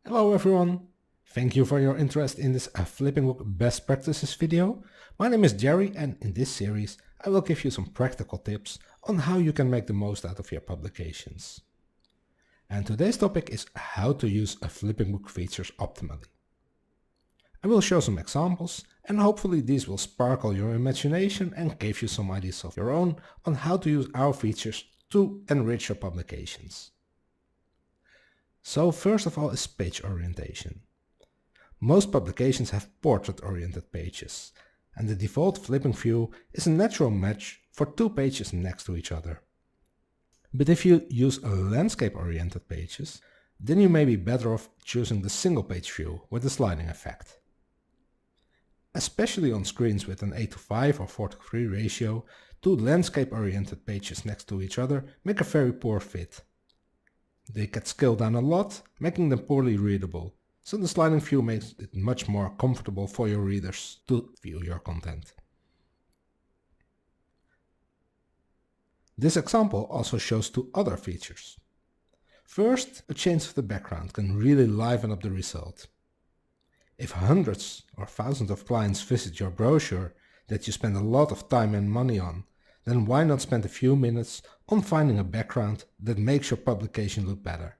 Hello everyone! Thank you for your interest in this FlippingBook Best Practices video. My name is Jerry and in this series I will give you some practical tips on how you can make the most out of your publications. And today's topic is how to use FlippingBook features optimally. I will show some examples and hopefully these will sparkle your imagination and give you some ideas of your own on how to use our features to enrich your publications. So first of all is page orientation. Most publications have portrait-oriented pages, and the default flipping view is a natural match for two pages next to each other. But if you use landscape-oriented pages, then you may be better off choosing the single page view with the sliding effect. Especially on screens with an 8:5 or 4:3 ratio, two landscape-oriented pages next to each other make a very poor fit. They get scaled down a lot, making them poorly readable, so the sliding view makes it much more comfortable for your readers to view your content. This example also shows two other features. First, a change of the background can really liven up the result. If hundreds or thousands of clients visit your brochure that you spend a lot of time and money on, then why not spend a few minutes on finding a background that makes your publication look better?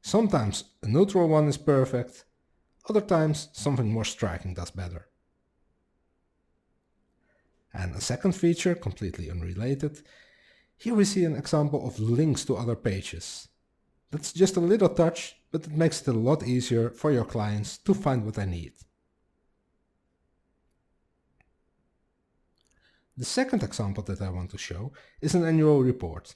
Sometimes a neutral one is perfect, other times something more striking does better. And a second feature, completely unrelated, here we see an example of links to other pages. That's just a little touch, but it makes it a lot easier for your clients to find what they need. The second example that I want to show is an annual report.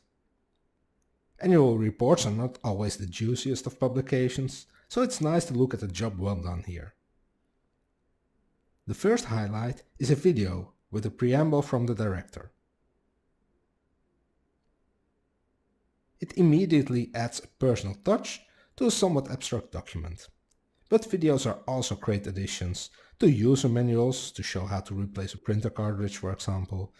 Annual reports are not always the juiciest of publications, so it's nice to look at a job well done here. The first highlight is a video with a preamble from the director. It immediately adds a personal touch to a somewhat abstract document. But videos are also great additions to user manuals to show how to replace a printer cartridge, for example,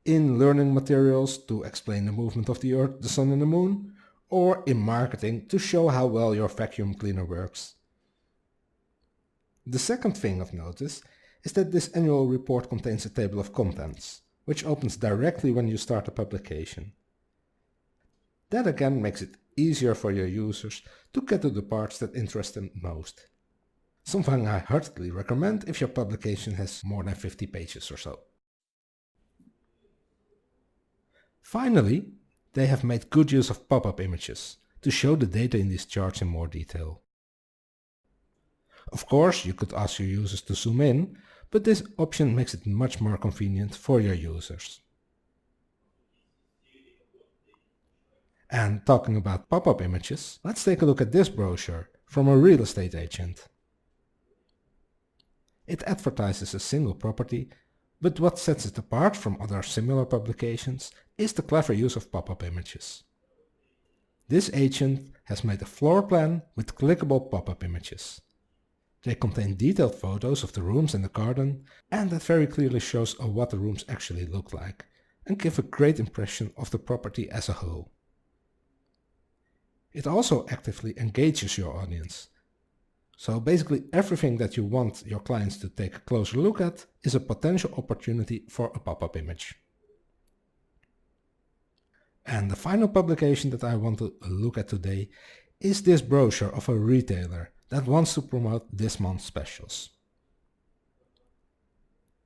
in learning materials to explain the movement of the Earth, the Sun and the Moon, or in marketing to show how well your vacuum cleaner works. The second thing of notice is that this annual report contains a table of contents, which opens directly when you start a publication. That again makes it easier for your users to get to the parts that interest them most. Something I heartily recommend if your publication has more than 50 pages or so. Finally, they have made good use of pop-up images to show the data in these charts in more detail. Of course, you could ask your users to zoom in, but this option makes it much more convenient for your users. And talking about pop-up images, let's take a look at this brochure from a real estate agent. It advertises a single property, but what sets it apart from other similar publications is the clever use of pop-up images. This agent has made a floor plan with clickable pop-up images. They contain detailed photos of the rooms in the garden, and that very clearly shows what the rooms actually look like, and give a great impression of the property as a whole. It also actively engages your audience. So basically everything that you want your clients to take a closer look at is a potential opportunity for a pop-up image. And the final publication that I want to look at today is this brochure of a retailer that wants to promote this month's specials.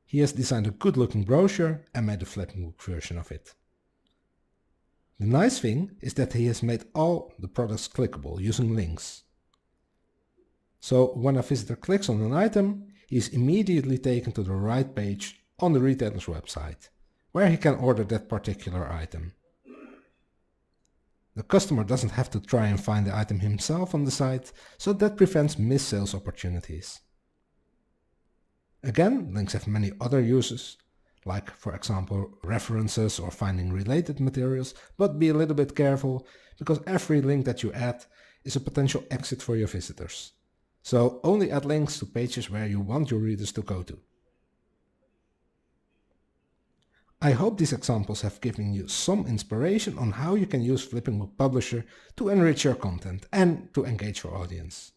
He has designed a good looking brochure and made a FlippingBook version of it. The nice thing is that he has made all the products clickable using links. So when a visitor clicks on an item, he is immediately taken to the right page on the retailer's website, where he can order that particular item. The customer doesn't have to try and find the item himself on the site, so that prevents missed sales opportunities. Again, links have many other uses, like for example references or finding related materials, but be a little bit careful, because every link that you add is a potential exit for your visitors. So only add links to pages where you want your readers to go to. I hope these examples have given you some inspiration on how you can use FlippingBook Publisher to enrich your content and to engage your audience.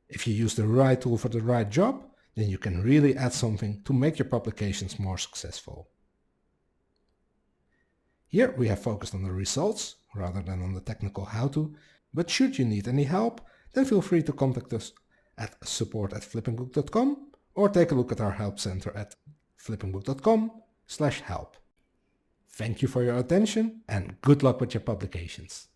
If you use the right tool for the right job, then you can really add something to make your publications more successful. Here we have focused on the results rather than on the technical how-to, but should you need any help, then feel free to contact us at support@flippingbook.com or take a look at our help center at flippingbook.com/help. Thank you for your attention and good luck with your publications.